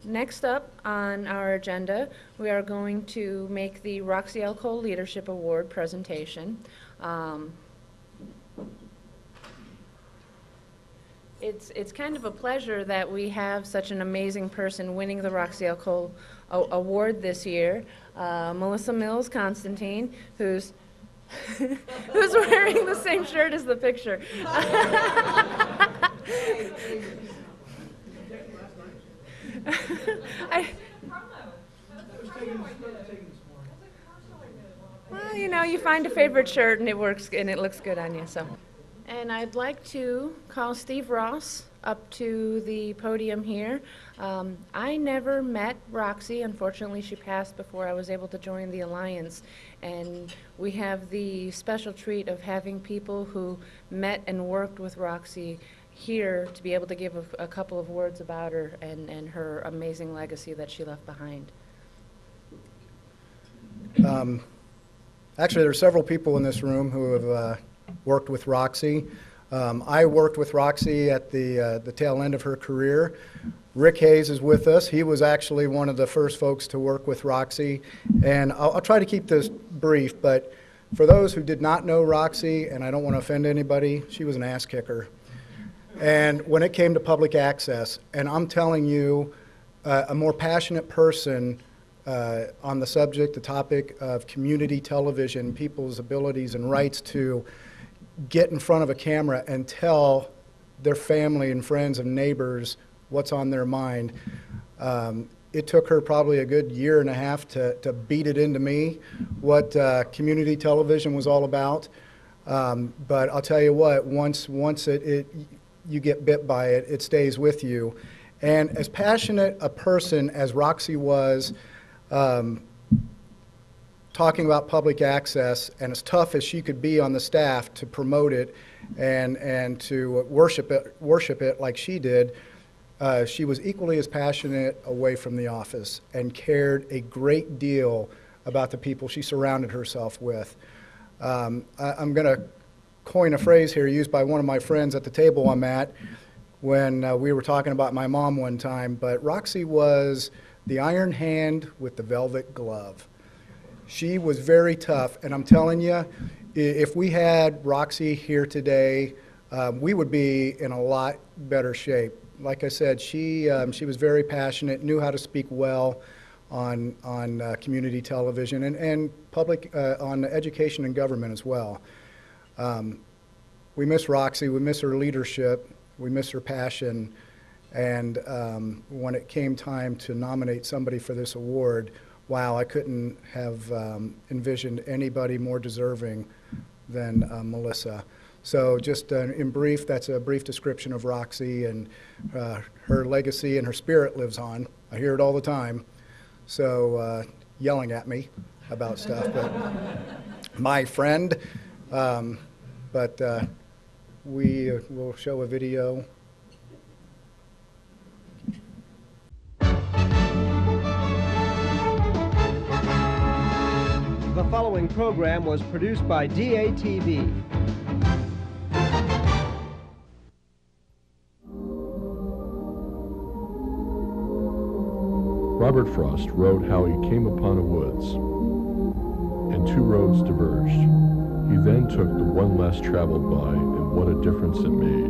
Next up on our agenda, we are going to make the Roxie Cole Leadership Award presentation. It's kind of a pleasure that we have such an amazing person winning the Roxie Cole Award this year, Melissa Mills-Constantine, who's who's wearing the same shirt as the picture. Well, you know, you find a favorite shirt and it works and it looks good on you. So, and I'd like to call Steve Ross up to the podium here. I never met Roxie. Unfortunately, she passed before I was able to join the Alliance. And we have the special treat of having people who met and worked with Roxie here to be able to give a couple of words about her and her amazing legacy that she left behind. Actually, there are several people in this room who have worked with Roxie. I worked with Roxie at the tail end of her career. Rick Hayes is with us. He was actually one of the first folks to work with Roxie. And I'll try to keep this brief, but for those who did not know Roxie, and I don't want to offend anybody, she was an ass kicker. And when it came to public access, and I'm telling you, a more passionate person on the subject, the topic of community television, people's abilities and rights to get in front of a camera and tell their family and friends and neighbors what's on their mind. It took her probably a good year and a half to beat it into me what community television was all about. But I'll tell you what, once you get bit by it, it stays with you. And as passionate a person as Roxie was, talking about public access, and as tough as she could be on the staff to promote it and to worship it like she did, she was equally as passionate away from the office and cared a great deal about the people she surrounded herself with. I'm going to coin a phrase here used by one of my friends at the table I'm at when we were talking about my mom one time, but Roxie was the iron hand with the velvet glove. She was very tough, and I'm telling you, if we had Roxie here today, we would be in a lot better shape. Like I said, she was very passionate, knew how to speak well on community television and public on education and government as well. We miss Roxie, we miss her leadership, we miss her passion, and when it came time to nominate somebody for this award, wow, I couldn't have envisioned anybody more deserving than Melissa. So just in brief, that's a brief description of Roxie, and her legacy and her spirit lives on. I hear it all the time, so yelling at me about stuff, but my friend. But we will show a video. The following program was produced by DATV. Robert Frost wrote how he came upon a woods, and two roads diverged. He then took the one less traveled by, and what a difference it made.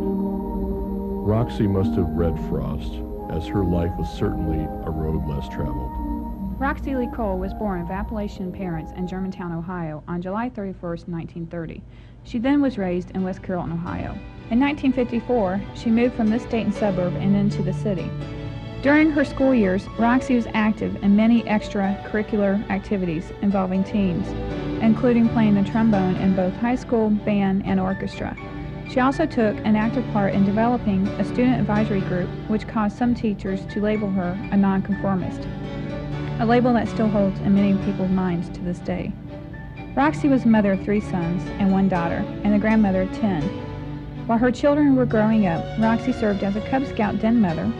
Roxie must have read Frost, as her life was certainly a road less traveled. Roxie Lee Cole was born of Appalachian parents in Germantown, Ohio on July 31st, 1930. She then was raised in West Carrollton, Ohio. In 1954, she moved from this Dayton suburb and into the city. During her school years, Roxie was active in many extracurricular activities involving teens, including playing the trombone in both high school band and orchestra. She also took an active part in developing a student advisory group, which caused some teachers to label her a nonconformist, a label that still holds in many people's minds to this day. Roxie was the mother of 3 sons and 1 daughter, and the grandmother of 10. While her children were growing up, Roxie served as a Cub Scout den mother,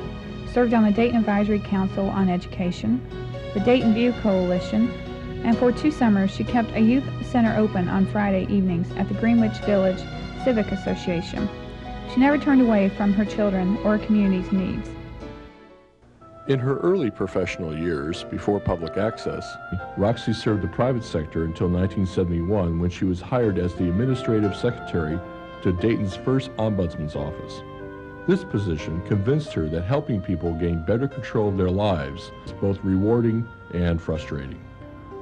served on the Dayton Advisory Council on Education, the Dayton View Coalition, and for 2 summers she kept a youth center open on Friday evenings at the Greenwich Village Civic Association. She never turned away from her children or community's needs. In her early professional years, before public access, Roxie served the private sector until 1971 when she was hired as the administrative secretary to Dayton's first ombudsman's office. This position convinced her that helping people gain better control of their lives is both rewarding and frustrating.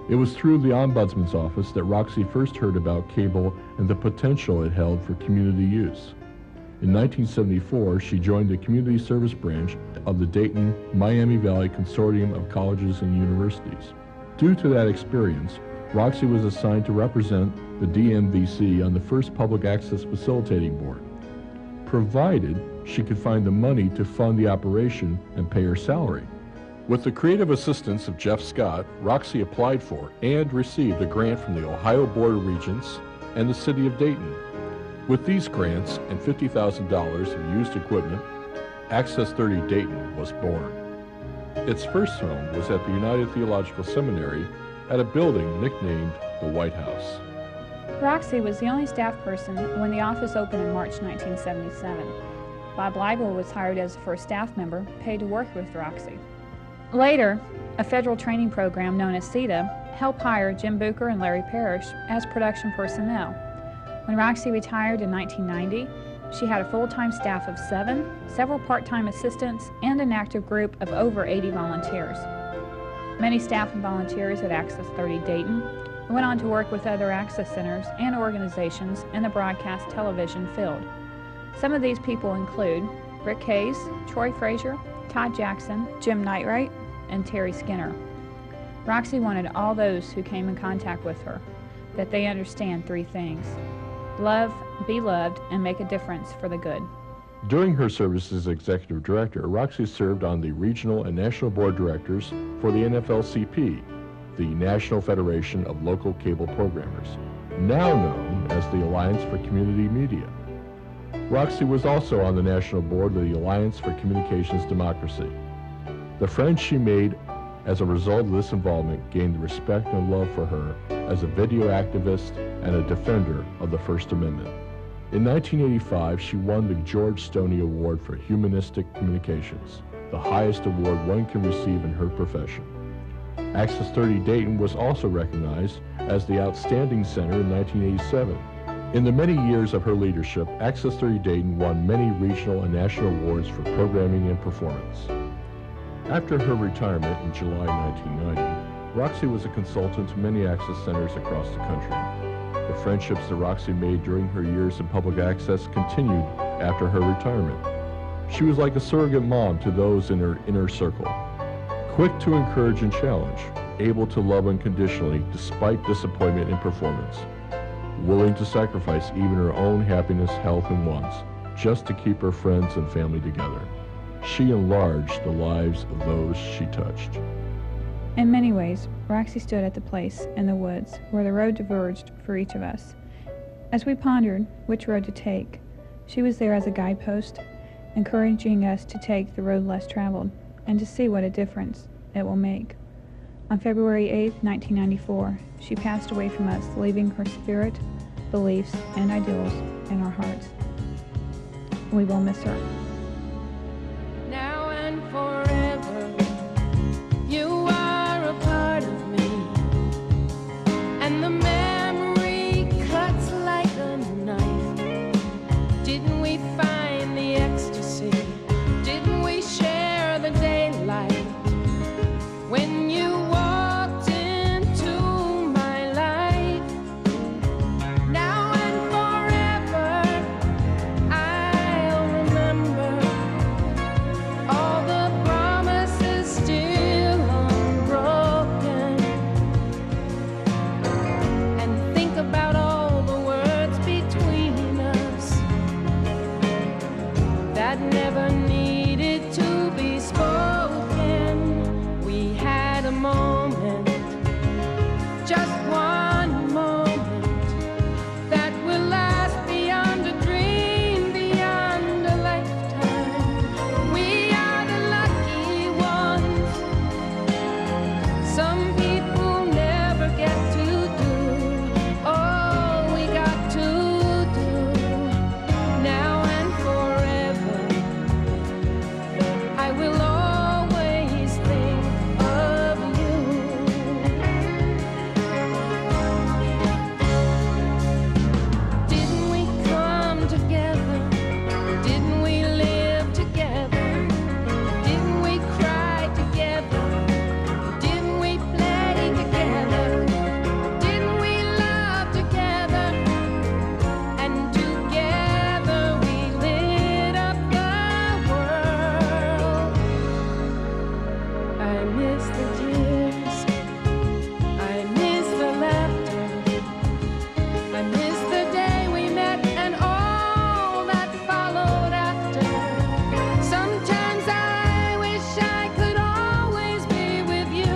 It was through the ombudsman's office that Roxie first heard about cable and the potential it held for community use. In 1974, she joined the community service branch of the Dayton-Miami Valley Consortium of Colleges and Universities. Due to that experience, Roxie was assigned to represent the DMVC on the first public access facilitating board, provided she could find the money to fund the operation and pay her salary. With the creative assistance of Jeff Scott, Roxie applied for and received a grant from the Ohio Board of Regents and the City of Dayton. With these grants and $50,000 of used equipment, Access 30 Dayton was born. Its first home was at the United Theological Seminary at a building nicknamed the White House. Roxie was the only staff person when the office opened in March 1977. Bob Leibel was hired as the first staff member, paid to work with Roxie. Later, a federal training program known as CETA helped hire Jim Bucher and Larry Parrish as production personnel. When Roxie retired in 1990, she had a full-time staff of 7, several part-time assistants, and an active group of over 80 volunteers. Many staff and volunteers at Access 30 Dayton went on to work with other access centers and organizations in the broadcast television field. Some of these people include Rick Hayes, Troy Frazier, Todd Jackson, Jim Knightright, and Terry Skinner. Roxie wanted all those who came in contact with her that they understand 3 things: love, be loved, and make a difference for the good. During her service as executive director, Roxie served on the regional and national board directors for the NFLCP, the National Federation of Local Cable Programmers, now known as the Alliance for Community Media. Roxie was also on the national board of the Alliance for Communications Democracy. The friends she made as a result of this involvement gained the respect and love for her as a video activist and a defender of the First Amendment. In 1985, she won the George Stoney Award for Humanistic Communications, the highest award one can receive in her profession. Access 30 Dayton was also recognized as the Outstanding Center in 1987. In the many years of her leadership, Access 30 Dayton won many regional and national awards for programming and performance. After her retirement in July 1990, Roxie was a consultant to many access centers across the country. The friendships that Roxie made during her years in public access continued after her retirement. She was like a surrogate mom to those in her inner circle, quick to encourage and challenge, able to love unconditionally despite disappointment in performance, willing to sacrifice even her own happiness, health, and wants just to keep her friends and family together. She enlarged the lives of those she touched. In many ways, Roxie stood at the place in the woods where the road diverged for each of us. As we pondered which road to take, she was there as a guidepost, encouraging us to take the road less traveled and to see what a difference it will make. On February 8, 1994, she passed away from us, leaving her spirit, beliefs, and ideals in our hearts. We will miss her. Now and forever, you are a part of me, and the memory cuts like a knife. Didn't we find the ecstasy? Didn't we share the daylight? When you walked into my life, now and forever, I'll remember miss the tears, I miss the laughter, I miss the day we met and all that followed after. Sometimes I wish I could always be with you,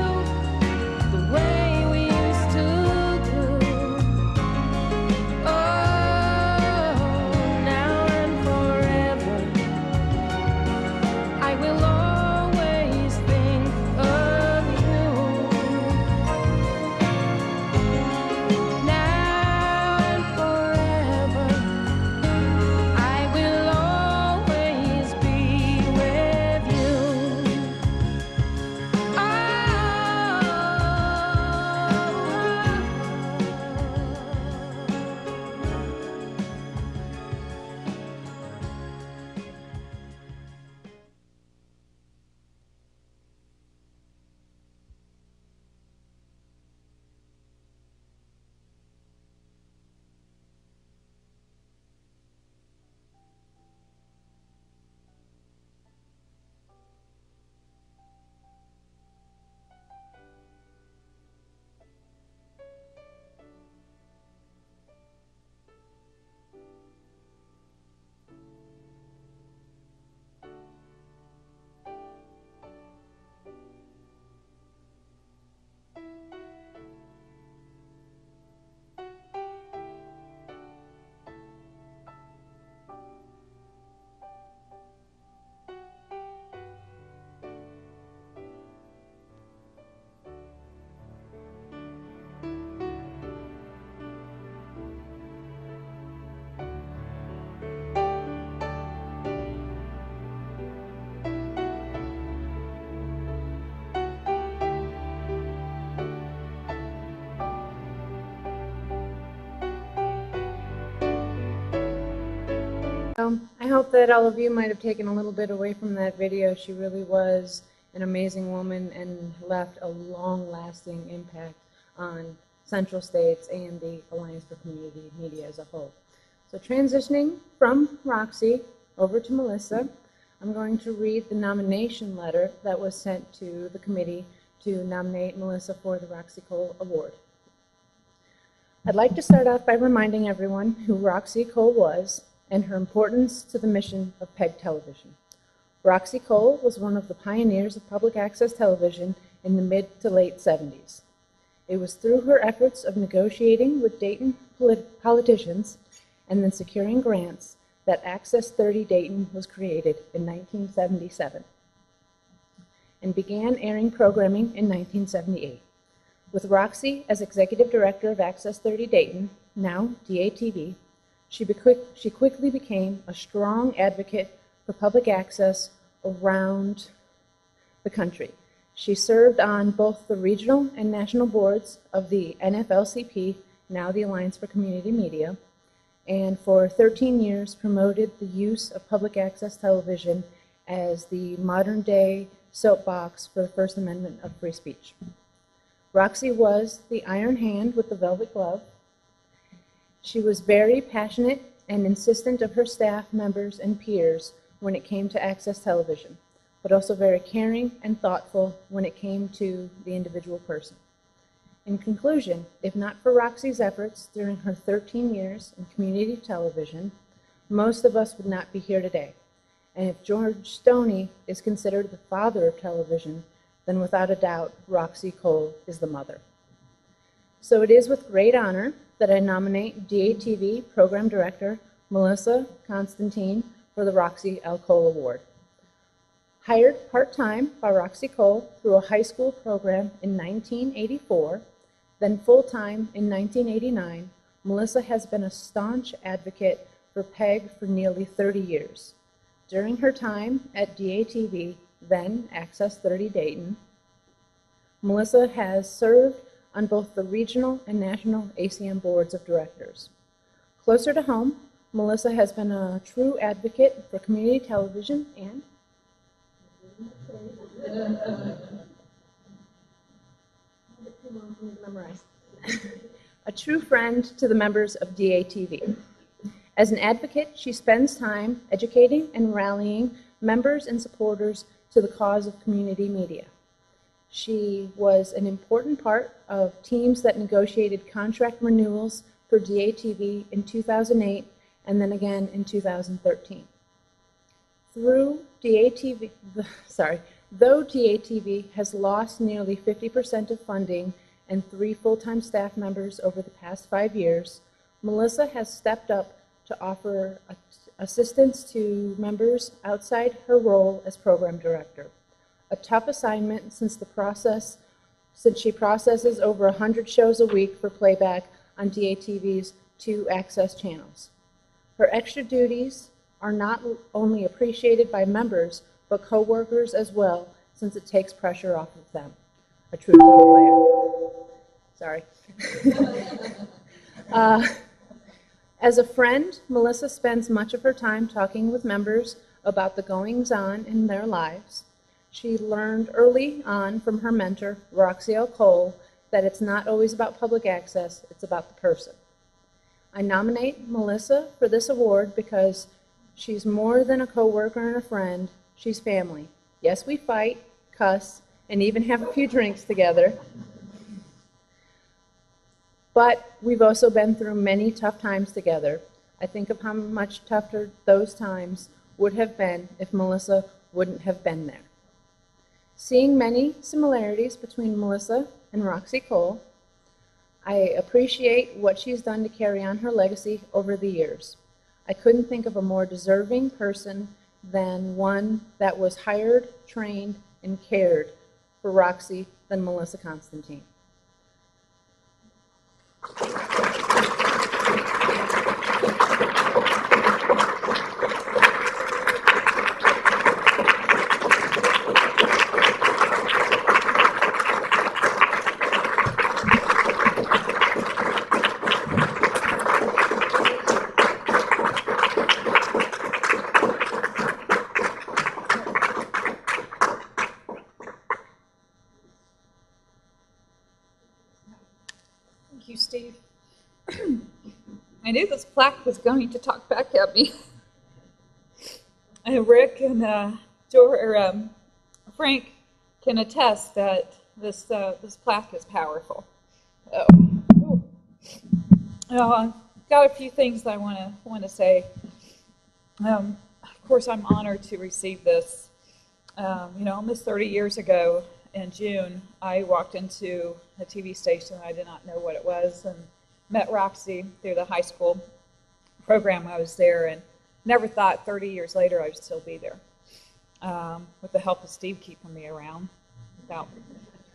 the way we used to do. Oh, now and forever, I will always think of you. Now and forever, I will always be with you. I hope that all of you might have taken a little bit away from that video. She really was an amazing woman and left a long-lasting impact on Central States and the Alliance for Community Media as a whole. So transitioning from Roxie over to Melissa, I'm going to read the nomination letter that was sent to the committee to nominate Melissa for the Roxie Cole Award. I'd like to start off by reminding everyone who Roxie Cole was and her importance to the mission of PEG Television. Roxie Cole was one of the pioneers of public access television in the mid to late 70s. It was through her efforts of negotiating with Dayton politicians and then securing grants that Access 30 Dayton was created in 1977 and began airing programming in 1978. With Roxie as executive director of Access 30 Dayton, now DATV, she quickly became a strong advocate for public access around the country. She served on both the regional and national boards of the NFLCP, now the Alliance for Community Media, and for 13 years promoted the use of public access television as the modern-day soapbox for the First Amendment of free speech. Roxie was the iron hand with the velvet glove. She was very passionate and insistent of her staff members and peers when it came to access television, but also very caring and thoughtful when it came to the individual person. In conclusion, if not for Roxie's efforts during her 13 years in community television, most of us would not be here today. And if George Stoney is considered the father of television, then without a doubt, Roxie Cole is the mother. So it is with great honor that I nominate DATV Program Director Mills-Constantine for the Roxie L. Cole Award. Hired part-time by Roxie Cole through a high school program in 1984, then full-time in 1989, Melissa has been a staunch advocate for PEG for nearly 30 years. During her time at DATV, then Access 30 Dayton, Melissa has served on both the regional and national ACM boards of directors. Closer to home, Melissa has been a true advocate for community television and a true friend to the members of DATV. As an advocate, she spends time educating and rallying members and supporters to the cause of community media. She was an important part of teams that negotiated contract renewals for DATV in 2008 and then again in 2013. Though DATV has lost nearly 50% of funding and 3 full-time staff members over the past 5 years, Melissa has stepped up to offer assistance to members outside her role as program director. A tough assignment since she processes over 100 shows a week for playback on DATV's 2 access channels. Her extra duties are not only appreciated by members, but coworkers as well, since it takes pressure off of them. A true team player. Sorry. As a friend, Melissa spends much of her time talking with members about the goings-on in their lives. She learned early on from her mentor, Roxie Cole, that it's not always about public access, it's about the person. I nominate Melissa for this award because she's more than a coworker and a friend, she's family. Yes, we fight, cuss, and even have a few drinks together. But we've also been through many tough times together. I think of how much tougher those times would have been if Melissa wouldn't have been there. Seeing many similarities between Melissa and Roxie Cole, I appreciate what she's done to carry on her legacy over the years. I couldn't think of a more deserving person than one that was hired, trained, and cared for Roxie than Mills-Constantine. Thank you, Steve. I knew this plaque was going to talk back at me. Rick and Frank can attest that this plaque is powerful. Got a few things that I want to say. Of course, I'm honored to receive this. Almost 30 years ago in June, I walked into a TV station. I did not know what it was, and met Roxie through the high school program I was there, and never thought 30 years later I would still be there. With the help of Steve keeping me around.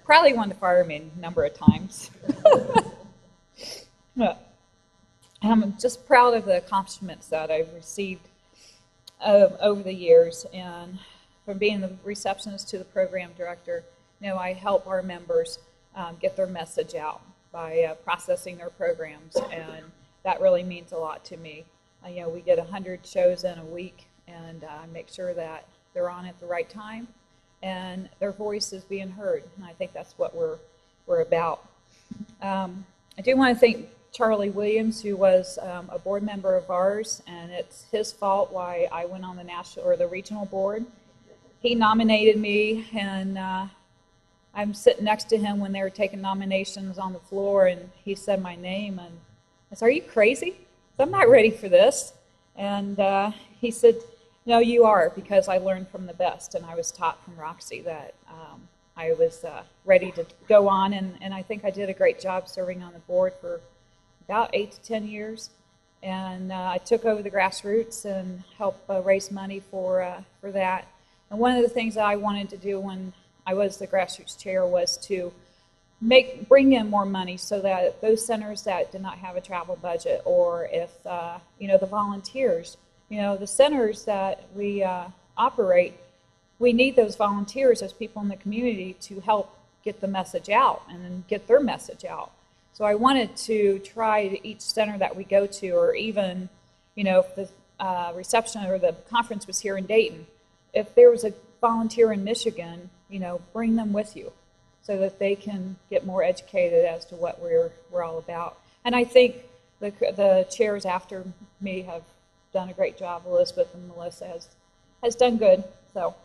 Probably wanted to fire me a number of times. I'm just proud of the accomplishments that I've received over the years, and from being the receptionist to the program director, I help our members get their message out by processing their programs, and that really means a lot to me. We get 100 shows in a week, and I make sure that they're on at the right time and their voice is being heard, and I think that's what we're about. I do want to thank Charlie Williams, who was a board member of ours, and it's his fault why I went on the national or the regional board. He nominated me, and I'm sitting next to him when they were taking nominations on the floor, and he said my name, and I said, "Are you crazy? I'm not ready for this." And he said, "No, you are, because I learned from the best," and I was taught from Roxie that I was ready to go on, and I think I did a great job serving on the board for about 8 to 10 years. And I took over the grassroots and helped raise money for that. And one of the things that I wanted to do when I was the grassroots chair was to bring in more money so that those centers that did not have a travel budget, or if the volunteers, the centers that we operate, we need those volunteers as people in the community to help get the message out and then get their message out. So I wanted to try to each center that we go to, or even, if the reception or the conference was here in Dayton, if there was a volunteer in Michigan, bring them with you so that they can get more educated as to what we're all about. And I think the chairs after me have done a great job. Elizabeth and Melissa has done good. So,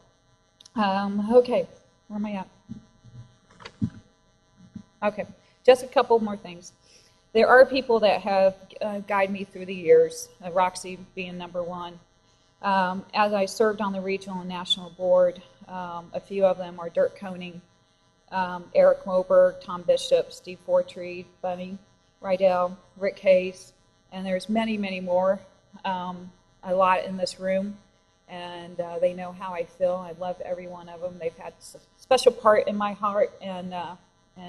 okay, where am I at? Okay, just a couple more things. There are people that have guided me through the years, Roxie being number one. As I served on the regional and national board, a few of them are Dirk Koning, Eric Moberg, Tom Bishop, Steve Fortree, Bunny Rydell, Rick Hayes, and there's many, many more, a lot in this room, and they know how I feel. I love every one of them. They've had a special part in my heart, and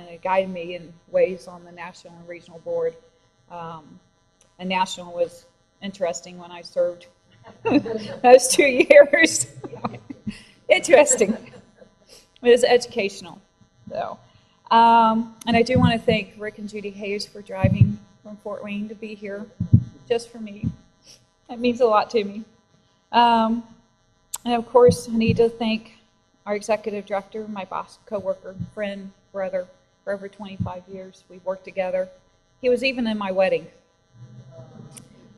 it guided me in ways on the national and regional board. And national was interesting when I served those 2 years. Interesting. It was educational, though. And I do want to thank Rick and Judy Hayes for driving from Fort Wayne to be here just for me. That means a lot to me. And of course, I need to thank our executive director, my boss, coworker, friend, brother, for over 25 years. We've worked together. He was even in my wedding.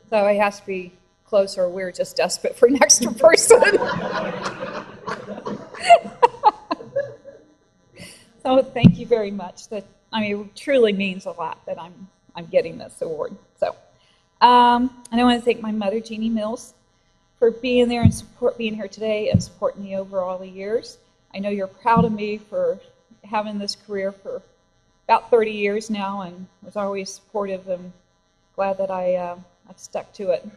So he has to be closer. We're just desperate for an extra person. So thank you very much. That, I mean, it truly means a lot that I'm getting this award. So, and I want to thank my mother, Jeannie Mills, for being there and being here today and supporting me over all the years. I know you're proud of me for having this career for about 30 years now, and was always supportive, and glad that I've stuck to it.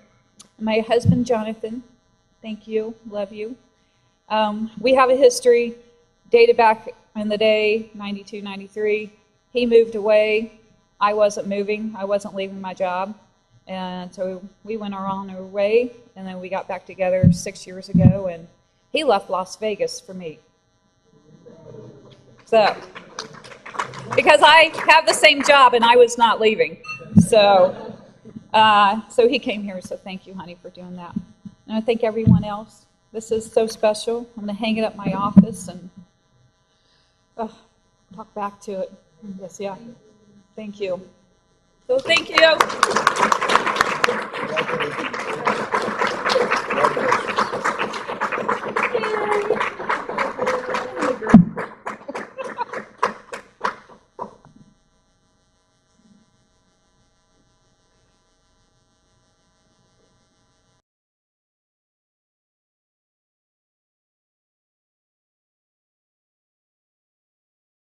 My husband, Jonathan, thank you, love you. We have a history dated back in the day, 92, 93. He moved away. I wasn't moving. I wasn't leaving my job. And so we went on our way, and then we got back together 6 years ago, and he left Las Vegas for me. So, because I have the same job and I was not leaving. So, so he came here, so thank you, honey, for doing that. And I thank everyone else. This is so special. I'm going to hang it up in my office and talk back to it. Yes, yeah. Thank you. So thank you.